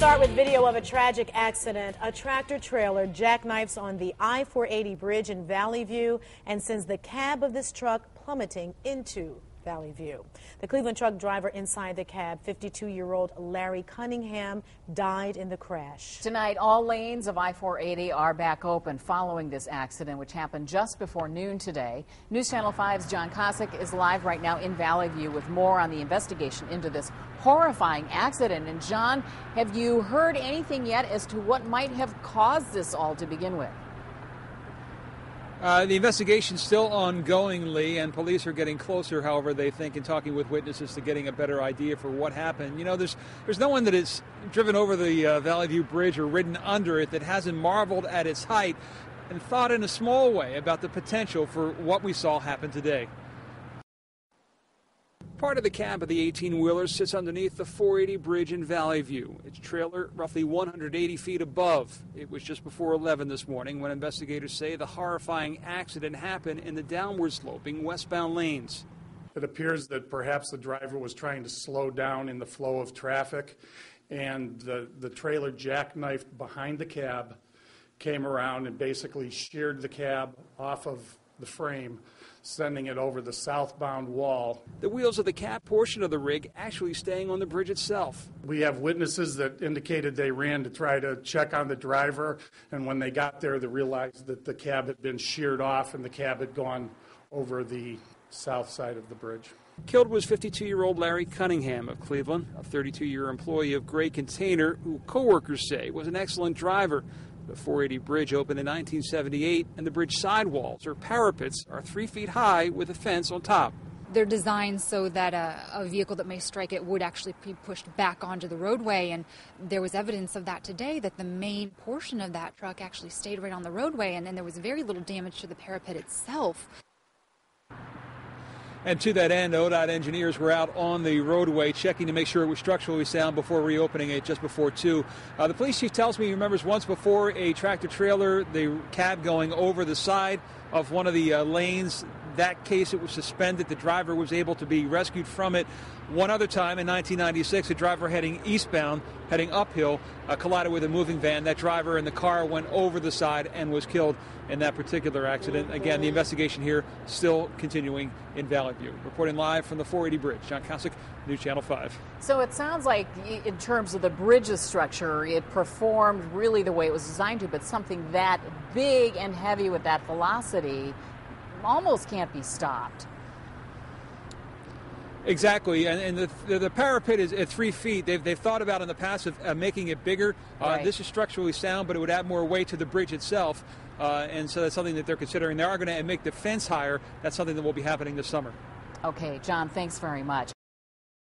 Start with video of a tragic accident. A tractor trailer jackknifes on the I-480 bridge in Valley View and sends the cab of this truck plummeting into Valley View. The Cleveland truck driver inside the cab, 52-year-old Larry Cunningham, died in the crash. Tonight, all lanes of I-480 are back open following this accident, which happened just before noon today. News Channel 5's John Kosick is live right now in Valley View with more on the investigation into this horrifying accident. And John, have you heard anything yet as to what might have caused this all to begin with? The investigation's still ongoing, Lee, and police are getting closer, however, they think, in talking with witnesses to getting a better idea for what happened. You know, there's no one that has driven over the Valley View Bridge or ridden under it that hasn't marveled at its height and thought in a small way about the potential for what we saw happen today. Part of the cab of the 18-wheeler sits underneath the 480 bridge in Valley View. Its trailer roughly 180 feet above. It was just before 11 this morning when investigators say the horrifying accident happened in the downward-sloping westbound lanes. It appears that perhaps the driver was trying to slow down in the flow of traffic, and the trailer jackknifed behind the cab, came around and basically sheared the cab off of the frame, sending it over the southbound wall. The wheels of the cab portion of the rig actually staying on the bridge itself. We have witnesses that indicated they ran to try to check on the driver, and when they got there, they realized that the cab had been sheared off and the cab had gone over the south side of the bridge. Killed was 52-year-old Larry Cunningham of Cleveland, a 32-year employee of Gray Container, who co-workers say was an excellent driver. The 480 bridge opened in 1978, and the bridge sidewalls, or parapets, are 3 feet high with a fence on top. They're designed so that a vehicle that may strike it would actually be pushed back onto the roadway, and there was evidence of that today, that the main portion of that truck actually stayed right on the roadway, and there was very little damage to the parapet itself. And to that end, ODOT engineers were out on the roadway checking to make sure it was structurally sound before reopening it just before 2. The police chief tells me he remembers once before a tractor trailer, the cab going over the side of one of the lanes. That case, it was suspended. The driver was able to be rescued from it. One other time in 1996, a driver heading eastbound, heading uphill, collided with a moving van. That driver in the car went over the side and was killed in that particular accident. Again, the investigation here still continuing in Valley View. Reporting live from the 480 bridge, John Kosick, News Channel 5. So it sounds like in terms of the bridge's structure, it performed really the way it was designed to, but something that big and heavy with that velocity almost can't be stopped. Exactly, and the parapet is at 3 feet. They've thought about in the past of making it bigger. Right. This is structurally sound, but it would add more weight to the bridge itself, and so that's something that they're considering. They are going to make the fence higher. That's something that will be happening this summer. Okay, John, thanks very much.